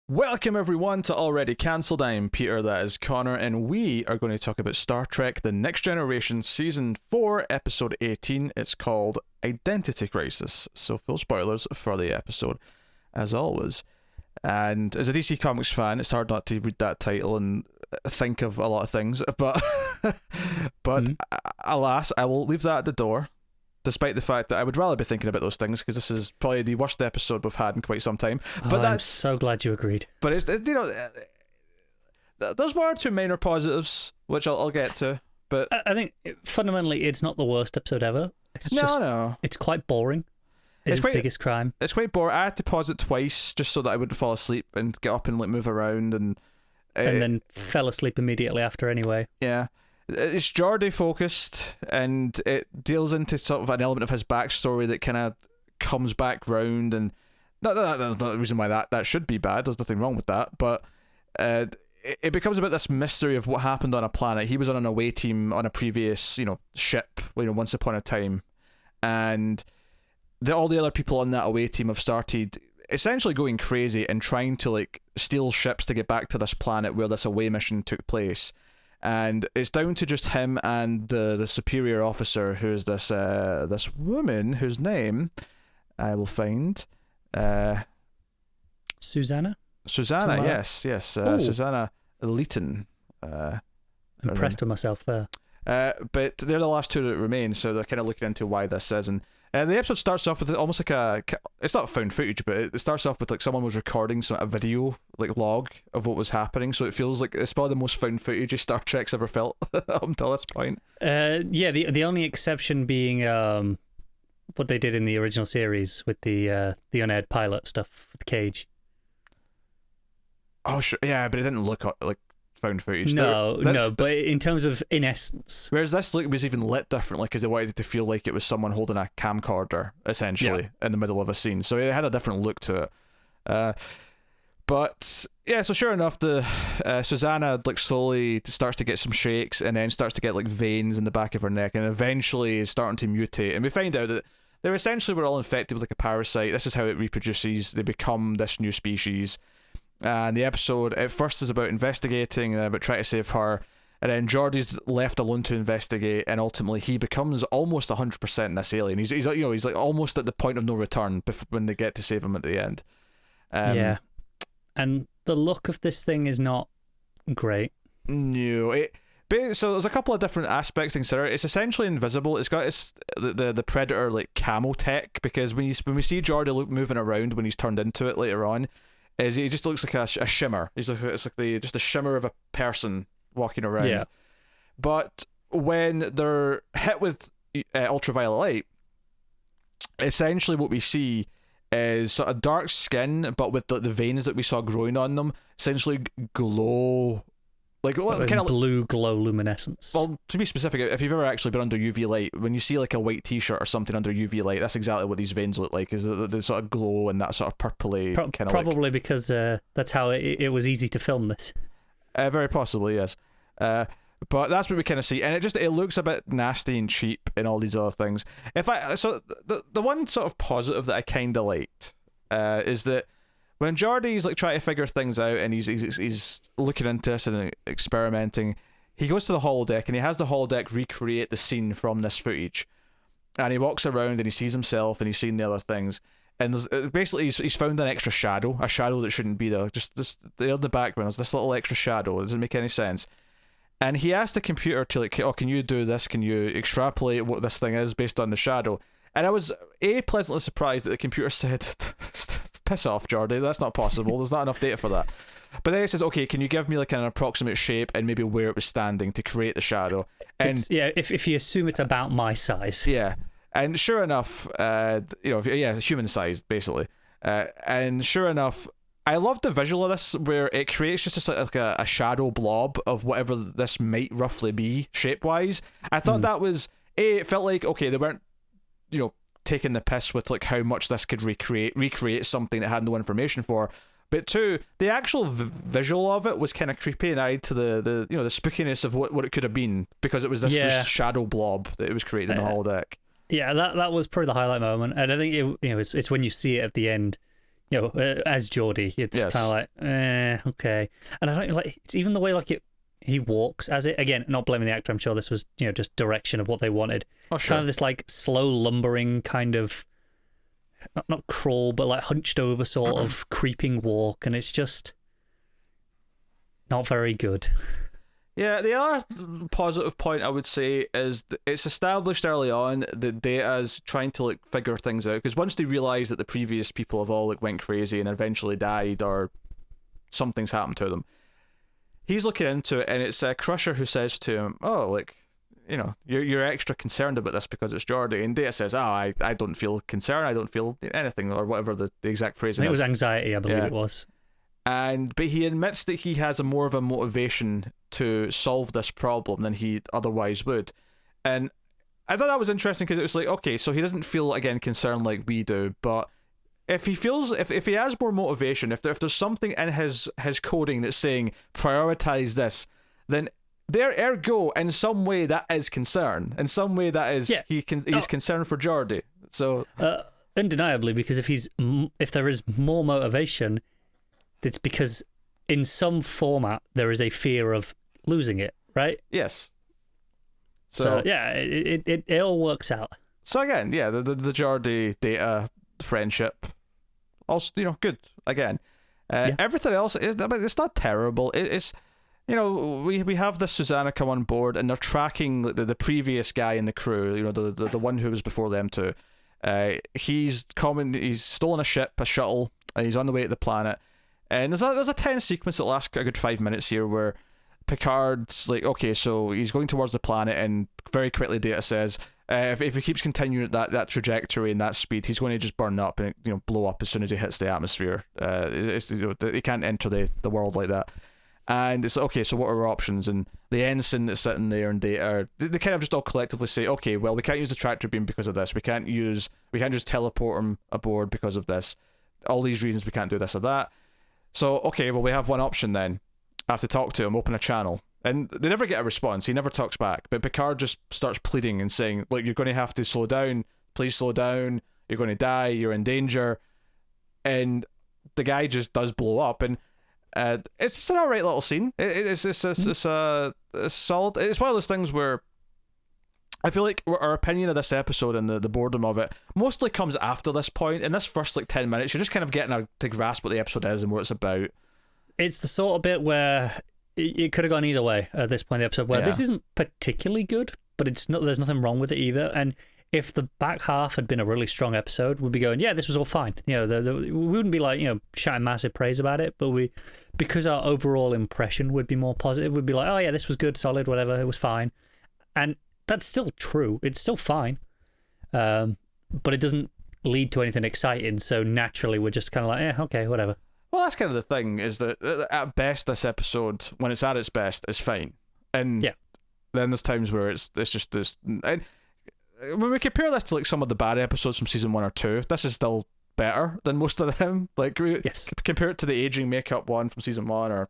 Welcome everyone to Already Cancelled. I'm Peter, that is Connor, and we are going to talk about Star Trek The Next Generation Season 4, Episode 18. It's called Identity Crisis, so full spoilers for the episode, as always. And as a DC Comics fan, it's hard not to read that title and think of a lot of things, but alas, I will leave that at the door, despite the fact that I would rather be thinking about those things, because this is probably the worst episode we've had in quite some time. But I'm so glad you agreed. But it's you know, there's one or two minor positives which I'll get to. But I think fundamentally it's not the worst episode ever. It's quite boring. It's his biggest crime. It's quite boring. I had to pause it twice just so that I wouldn't fall asleep and get up and like move around and then fell asleep immediately after anyway. Yeah. It's Geordi focused, and it deals into sort of an element of his backstory that kind of comes back round, and there's not a reason why that should be bad. There's nothing wrong with that, but it becomes about this mystery of what happened on a planet. He was on an away team on a previous, ship, once upon a time, and all the other people on that away team have started essentially going crazy and trying to like steal ships to get back to this planet where this away mission took place. And it's down to just him and the superior officer, who is this woman whose name I will find. Susannah, yes. Susannah Leeton. Impressed with myself there. But they're the last two that remain, so they're kind of looking into why this is. And the episode starts off with almost like it's not found footage, but it starts off with like someone was recording a video like log of what was happening, so it feels like it's probably the most found footage Star Trek's ever felt up until this point. The only exception being what they did in the original series with the unaired pilot stuff with the cage. Oh sure, yeah, but it didn't look like found footage. No, but in terms of in essence. Whereas this was even lit differently because they wanted it to feel like it was someone holding a camcorder, essentially, in the middle of a scene. So it had a different look to it. But yeah, so sure enough, the Susannah like slowly starts to get some shakes and then starts to get like veins in the back of her neck, and eventually is starting to mutate. And we find out that they're essentially were all infected with like a parasite. This is how it reproduces. They become this new species. And the episode at first is about investigating, about trying to save her, and then Geordi's left alone to investigate, and ultimately he becomes almost 100% this alien. He's like almost at the point of no return when they get to save him at the end. Yeah, and the look of this thing is not great. No, so there's a couple of different aspects to consider. It's essentially invisible. It's got the Predator like camo tech, because when we see Geordi moving around when he's turned into it later on, he just looks like a shimmer. It's like just a shimmer of a person walking around. Yeah. But when they're hit with ultraviolet light, essentially what we see is sort of dark skin, but with the veins that we saw growing on them essentially glow. Like kind of blue glow luminescence. Well, to be specific, if you've ever actually been under UV light, when you see like a white t-shirt or something under UV light, that's exactly what these veins look like. Is the sort of glow and that sort of purpley kind of probably because that's how it was easy to film this. Very possibly, yes. But that's what we kind of see, and it looks a bit nasty and cheap and all these other things. The one sort of positive that I kind of liked is that when Geordi's like trying to figure things out and he's looking into this and experimenting, he goes to the holodeck and he has the holodeck recreate the scene from this footage, and he walks around and he sees himself and he's seen the other things, and basically he's found an extra shadow, a shadow that shouldn't be there, just in the background there's this little extra shadow. It doesn't make any sense, and he asked the computer to like, oh, can you do this, can you extrapolate what this thing is based on the shadow? And I was pleasantly surprised that the computer said, piss off, Geordi, that's not possible, there's not enough data for that. But then it says, okay, can you give me like an approximate shape and maybe where it was standing to create the shadow? And if you assume it's about my size. Yeah, and sure enough, human sized basically. And sure enough, I love the visual of this where it creates just like a shadow blob of whatever this might roughly be shape wise. I thought that was it felt like, okay, they weren't taking the piss with like how much this could recreate something that had no information for, but two, the actual visual of it was kind of creepy and added to the spookiness of what it could have been, because it was this shadow blob that it was created in the holodeck. Yeah, that was probably the highlight moment, and I think it's when you see it at the end, as Geordie, it's kind of like, okay. And I don't like it's even the way he walks as it. Again, not blaming the actor. I'm sure this was just direction of what they wanted. It's kind of this like slow lumbering kind of not crawl, but like hunched over sort of creeping walk, and it's just not very good. Yeah, the other positive point I would say is that it's established early on that Data's trying to like figure things out, because once they realise that the previous people have all like went crazy and eventually died or something's happened to them, he's looking into it, and it's Crusher who says to him, "Oh, like, you're extra concerned about this because it's Geordie," and Data says, "Oh, I don't feel concerned. I don't feel anything," or whatever the exact phrasing is. It was anxiety, I believe it was. But he admits that he has more of a motivation to solve this problem than he otherwise would. And I thought that was interesting because it was like, okay, so he doesn't feel, again, concerned like we do, but if he feels, if he has more motivation, if there's something in his coding that's saying prioritize this, then ergo, in some way that is concern. In some way that is, he's concerned for Geordie. So undeniably, because if there is more motivation, it's because in some format there is a fear of losing it, right? Yes. So yeah, it all works out. So again, yeah, the Geordie Data friendship, also good again. Everything else it's not terrible. It's we have this Susannah come on board, and they're tracking the previous guy in the crew. The one who was before them too. He's stolen a shuttle, and he's on the way to the planet. And there's a tense sequence that lasts a good 5 minutes here where Picard's like, okay, so he's going towards the planet, and very quickly Data says, if he keeps continuing at that trajectory and that speed, he's going to just burn up and blow up as soon as he hits the atmosphere. He can't enter the world like that. And it's okay, so what are our options? And the ensign that's sitting there and Data, they kind of just all collectively say, okay, well, we can't use the tractor beam because of this. We can't just teleport him aboard because of this. All these reasons we can't do this or that. So, okay, well, we have one option then. I have to talk to him, open a channel. And they never get a response. He never talks back. But Picard just starts pleading and saying, look, you're going to have to slow down. Please slow down. You're going to die. You're in danger. And the guy just does blow up. And it's an alright little scene. It's solid. It's one of those things where I feel like our opinion of this episode and the boredom of it mostly comes after this point. In this first 10 minutes, you're just kind of getting to grasp what the episode is and what it's about. It's the sort of bit where it could have gone either way at this point in the episode, where this isn't particularly good, but there's nothing wrong with it either. And if the back half had been a really strong episode, we'd be going, yeah, this was all fine. We wouldn't be like, shouting massive praise about it, but because our overall impression would be more positive, we'd be like, oh yeah, this was good, solid, whatever, it was fine. And that's still true. It's still fine. But it doesn't lead to anything exciting, so naturally we're just kind of like, okay, whatever. Well, that's kind of the thing, is that at best this episode, when it's at its best, is fine. And then there's times where it's just this... And when we compare this to some of the bad episodes from season 1 or 2, this is still better than most of them. Compare it to the aging makeup one from season 1 or...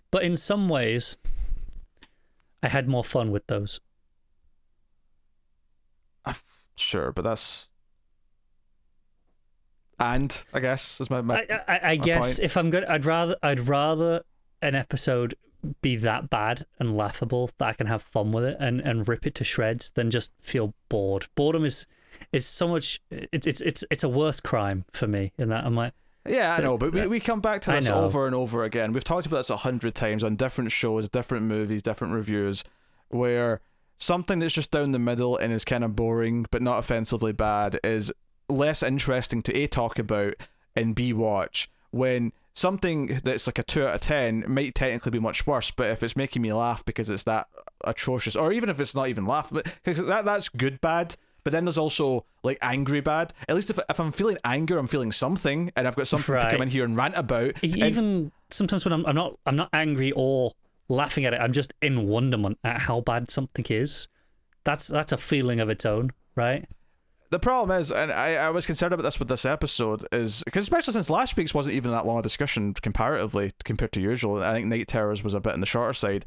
But in some ways, I had more fun with those. Sure, but that's... And I guess is my I guess point. If I'm good, I'd rather an episode be that bad and laughable that I can have fun with it and rip it to shreds than just feel bored. Boredom is so much. It's a worse crime for me in that I'm like. Yeah, I know, but we come back to this over and over again. We've talked about this 100 times on different shows, different movies, different reviews, where something that's just down the middle and is kind of boring but not offensively bad is less interesting to A, talk about, and B, watch, when something that's like a 2 out of 10 might technically be much worse, but if it's making me laugh because it's that atrocious, or even if it's not even laugh, because that's good bad. But then there's also angry bad. At least if I'm feeling anger, I'm feeling something, and I've got something to come in here and rant about. Even sometimes when I'm not angry or laughing at it, I'm just in wonderment at how bad something is. That's a feeling of its own, right? The problem is, and I was concerned about this with this episode, is because especially since last week's wasn't even that long a discussion comparatively compared to usual. I think Night Terrors was a bit on the shorter side,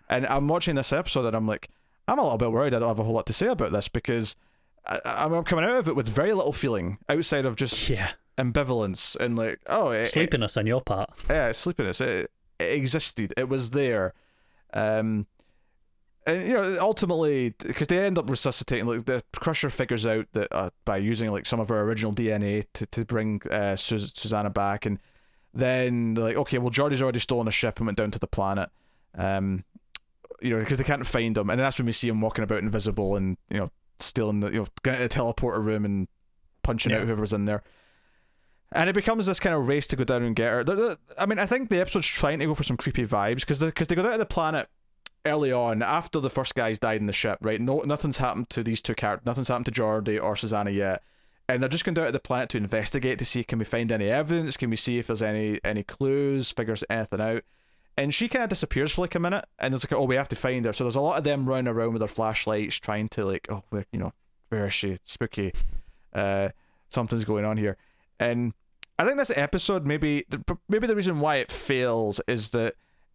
and I'm watching this episode and I'm like, I'm a little bit worried I don't have a whole lot to say about this, because I'm coming out of it with very little feeling outside of just ambivalence and like, sleepiness on your part. Yeah, sleepiness. It existed. It was there. And ultimately, because they end up resuscitating, like the Crusher figures out that by using like some of her original DNA to bring Susannah back, and then they're like, okay, well, Geordi's already stolen a ship and went down to the planet, because they can't find him, and that's when we see him walking about invisible and stealing the getting into the teleporter room and punching out whoever's in there. And it becomes this kind of race to go down and get her. I mean, I think the episode's trying to go for some creepy vibes because they go down to the planet early on after the first guys died in the ship, right? Nothing's happened to these two characters. Nothing's happened to Geordi or Susannah yet, and they're just going down to the planet to investigate to see, can we find any evidence? Can we see if there's any clues? Figures anything out? And she kind of disappears for like a minute, and it's like, oh, we have to find her. So there's a lot of them running around with their flashlights trying to like, oh, where is she? Spooky. Something's going on here. And I think this episode, maybe the reason why it fails is that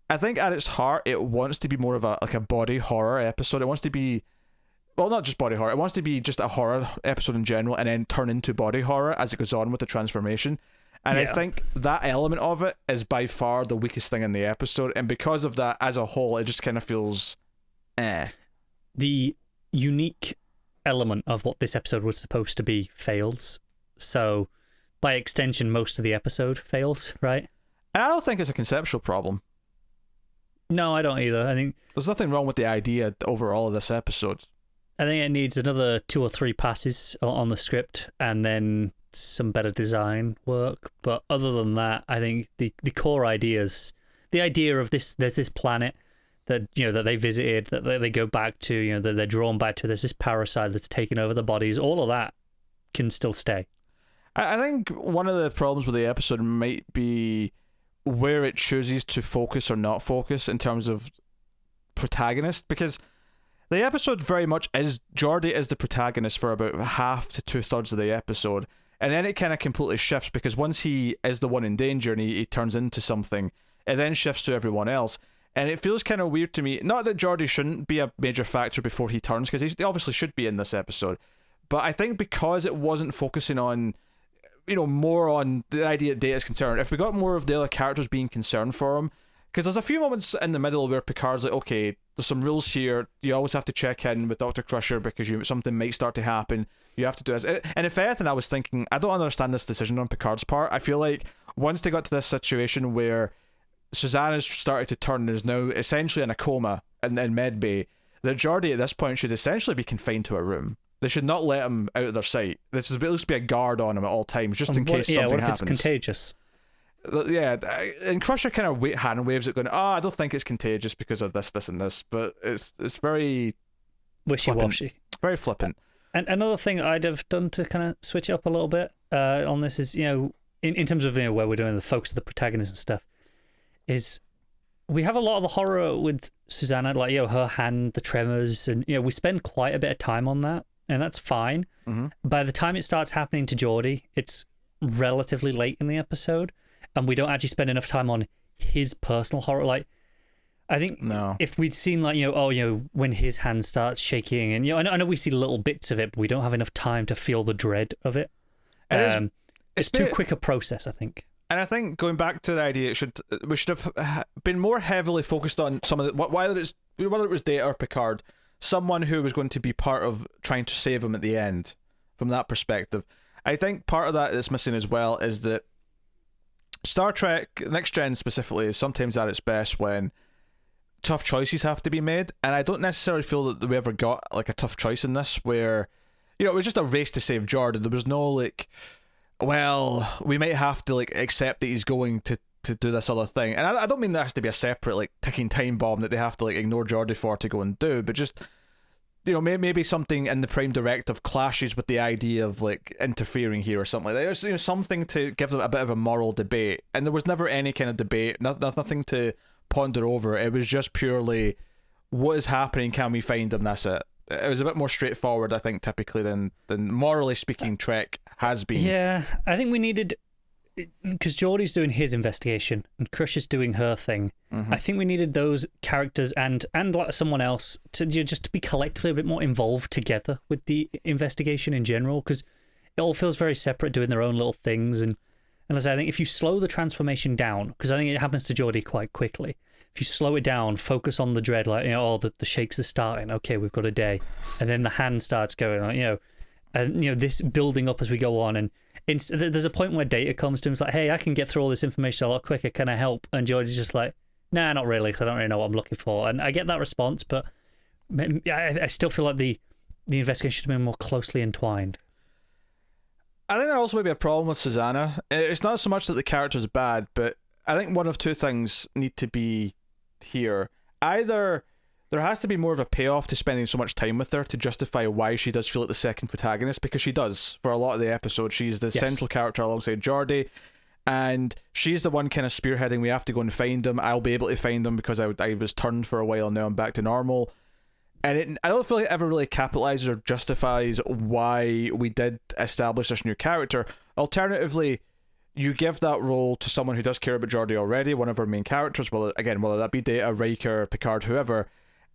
I think at its heart it wants to be more of a body horror episode. It wants to be, well, not just body horror. It wants to be just a horror episode in general, and then turn into body horror as it goes on with the transformation. And I think that element of it is by far the weakest thing in the episode, and because of that, as a whole, it just kind of feels The unique element of what this episode was supposed to be fails. So, by extension, most of the episode fails, right? And I don't think it's a conceptual problem. No, I don't either. I think there's nothing wrong with the idea overall of this episode. I think it needs another 2 or 3 passes on the script, and then some better design work. But other than that, I think the core ideas, the idea of there's this planet that that they visited, that they go back to, that they're drawn back to, there's this parasite that's taken over the bodies, all of that can still stay. I think one of the problems with the episode might be where it chooses to focus or not focus in terms of protagonist, because the episode very much is, Geordi is the protagonist for about half to 2/3 of the episode, and then it kind of completely shifts, because once he is the one in danger and he turns into something, it then shifts to everyone else. And it feels kind of weird to me, not that Geordi shouldn't be a major factor before he turns, because he obviously should be in this episode, but I think because it wasn't focusing on more on the idea that Data is concerned, if we got more of the other characters being concerned for him, because there's a few moments in the middle where Picard's like, okay, there's some rules here, you always have to check in with Dr. Crusher because something might start to happen, you have to do this. And if anything, I was thinking, I don't understand this decision on Picard's part. I feel like once they got to this situation where Susannah's started to turn and is now essentially in a coma in med bay, that Geordi at this point should essentially be confined to a room. They should not let him out of their sight. There should at least be a guard on him at all times, just in case something happens. What if it's contagious? Yeah, and Crusher kind of hand waves it, going, I don't think it's contagious because of this, and this, but it's very wishy-washy. Very flippant. And another thing I'd have done to kind of switch it up a little bit on this is, in terms of where we're doing the focus of the protagonist and stuff, is we have a lot of the horror with Susannah, like her hand, the tremors, and we spend quite a bit of time on that, and that's fine. Mm-hmm. By the time it starts happening to Geordi, it's relatively late in the episode, and we don't actually spend enough time on his personal horror. Like, I think if we'd seen when his hand starts shaking, and I know we see little bits of it, but we don't have enough time to feel the dread of it. It's too quick a process, I think. And I think going back to the idea, we should have been more heavily focused on some of the, whether it was Data or Picard, someone who was going to be part of trying to save him at the end. From that perspective, I think part of that that's missing as well is that Star Trek Next Gen specifically is sometimes at its best when tough choices have to be made, and I don't necessarily feel that we ever got like a tough choice in this, where it was just a race to save Jordan. There was no like, well, we might have to like accept that he's going to do this other thing, and I don't mean there has to be a separate like ticking time bomb that they have to like ignore Geordi for to go and do, but just maybe something in the Prime Directive clashes with the idea of like interfering here or something like that. There's something to give them a bit of a moral debate, and there was never any kind of debate, nothing to ponder over. It was just purely what is happening, can we find him, that's it. It was a bit more straightforward, I think, typically than morally speaking Trek has been. Yeah, I think we needed, because Geordi's doing his investigation and Crusher's doing her thing. Mm-hmm. I think we needed those characters and like someone else to just to be collectively a bit more involved together with the investigation in general, because it all feels very separate, doing their own little things. And as I think if you slow the transformation down, because I think it happens to Geordie quite quickly, if you slow it down, focus on the dread, like, the shakes are starting. Okay, we've got a day, and then the hand starts going, and this building up as we go on. And there's a point where Data comes to him, it's like, hey, I can get through all this information a lot quicker. Can I help? And Geordie's just like, nah, not really, because I don't really know what I'm looking for. And I get that response, but I still feel like the investigation should have been more closely entwined. I think there also may be a problem with Susannah. It's not so much that the character's bad, but I think one of two things need to be here. Either there has to be more of a payoff to spending so much time with her to justify why she does feel like the second protagonist, because she does for a lot of the episode. She's the central character alongside Geordie, and she's the one kind of spearheading, we have to go and find him. I'll be able to find him because I was turned for a while, now I'm back to normal. And I don't feel like it ever really capitalizes or justifies why we did establish this new character. Alternatively, you give that role to someone who does care about Geordie already, one of our main characters, whether that be Data, Riker, Picard, whoever,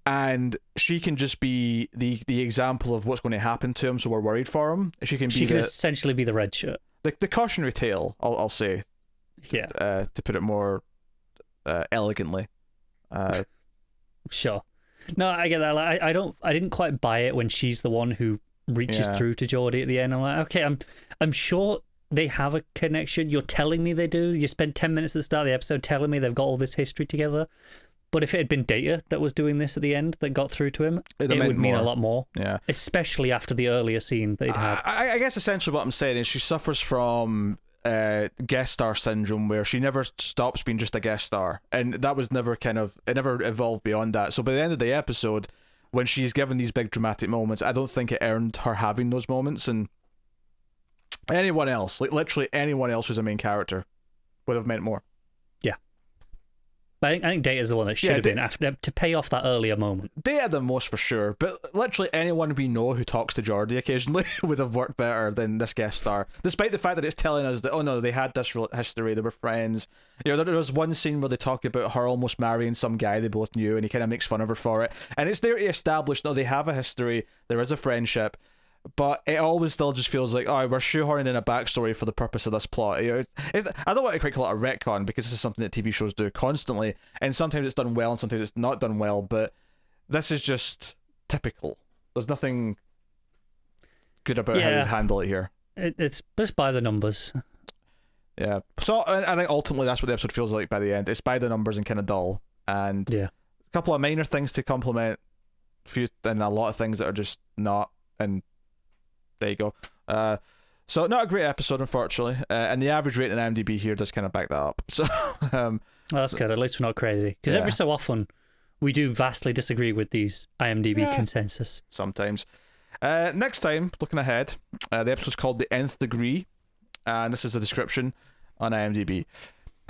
and she can just be the example of what's going to happen to him, so we're worried for him. She can essentially be the red shirt. The cautionary tale, I'll say. Yeah. To put it more elegantly. Sure. No, I get that. Like, I didn't quite buy it when she's the one who reaches through to Geordie at the end. I'm like, okay, I'm sure they have a connection. You're telling me they do. You spent 10 minutes at the start of the episode telling me they've got all this history together. But if it had been Data that was doing this at the end that got through to him, it would mean a lot more. Yeah. Especially after the earlier scene that he'd had. I guess essentially what I'm saying is she suffers from guest star syndrome, where she never stops being just a guest star, and that was never it never evolved beyond that. So by the end of the episode, when she's given these big dramatic moments, I don't think it earned her having those moments. And anyone else, like literally anyone else who's a main character, would have meant more. I think Data's the one that should have been after to pay off that earlier moment. Data the most for sure, but literally anyone we know who talks to Geordie occasionally would have worked better than this guest star, despite the fact that it's telling us that, oh no, they had this history, they were friends. There was one scene where they talk about her almost marrying some guy they both knew, and he kind of makes fun of her for it, and it's there to establish, no, they have a history, there is a friendship. But it always still just feels like, oh, we're shoehorning in a backstory for the purpose of this plot. I don't want to quite call it a retcon, because this is something that TV shows do constantly, and sometimes it's done well and sometimes it's not done well, but this is just typical. There's nothing good about how you handle it here. It's just by the numbers. Yeah. So I think ultimately that's what the episode feels like by the end. It's by the numbers and kind of dull. And a couple of minor things to compliment, and a lot of things that are just not, and there you go. So not a great episode, unfortunately, and the average rating in IMDb here does kind of back that up. So well, that's good. At least we're not crazy, because every so often we do vastly disagree with these IMDb consensus. Sometimes. Next time, looking ahead, the episode's called The Nth Degree, and this is the description on IMDb.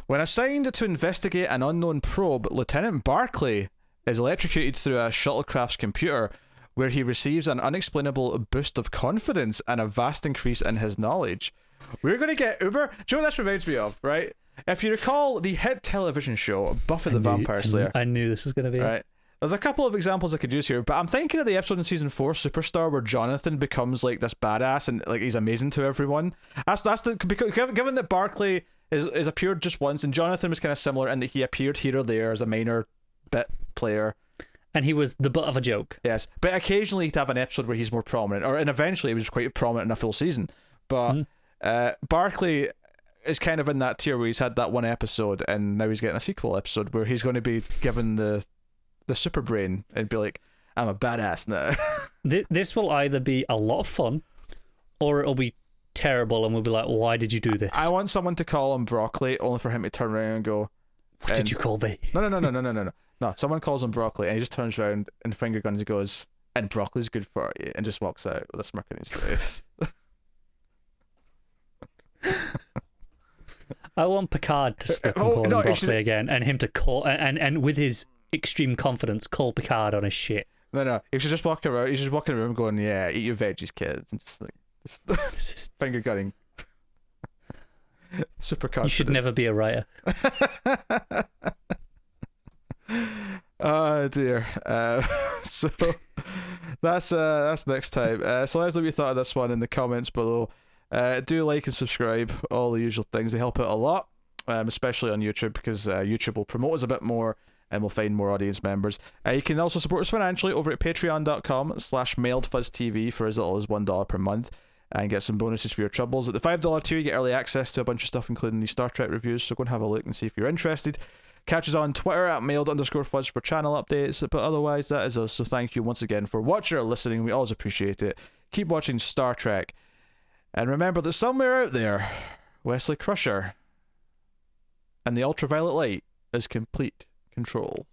When assigned to investigate an unknown probe, Lieutenant Barclay is electrocuted through a shuttlecraft's computer, where he receives an unexplainable boost of confidence and a vast increase in his knowledge. We're going to get uber... Do you know what this reminds me of, right? If you recall the hit television show Buffy the Vampire Slayer... I knew this was going to be... Right. There's a couple of examples I could use here, but I'm thinking of the episode in season 4, Superstar, where Jonathan becomes like this badass and like he's amazing to everyone. Because given that Barclay is appeared just once, and Jonathan was kind of similar in that he appeared here or there as a minor bit player. And he was the butt of a joke. Yes, but occasionally he'd have an episode where he's more prominent, and eventually he was quite prominent in a full season. But Barclay is kind of in that tier where he's had that one episode, and now he's getting a sequel episode where he's going to be given the super brain and be like, I'm a badass now. This will either be a lot of fun, or it'll be terrible, and we'll be like, why did you do this? I want someone to call him Broccoli, only for him to turn around and go, what did you call me? No. No, someone calls him Broccoli, and he just turns around and finger guns and goes, and broccoli's good for you, and just walks out with a smirk on his face. I want Picard to slip and call him Broccoli again, and him to call, and with his extreme confidence, call Picard on his shit. No, he should just walk around. He's just walking around going, yeah, eat your veggies, kids, and just finger gunning. Super confident. You should never be a writer. Oh dear. So that's next time. So let us know what you thought of this one in the comments below. Do like and subscribe, all the usual things. They help out a lot, especially on YouTube, because YouTube will promote us a bit more and we'll find more audience members. You can also support us financially over at patreon.com/mailedfuzztv for as little as $1 per month and get some bonuses for your troubles. At the $5 tier, you get early access to a bunch of stuff, including these Star Trek reviews, so go and have a look and see if you're interested. Catch us on Twitter at mailed_fuzz for channel updates, but otherwise that is us. So thank you once again for watching or listening. We always appreciate it. Keep watching Star Trek, and remember that somewhere out there, Wesley Crusher and the ultraviolet light is complete control.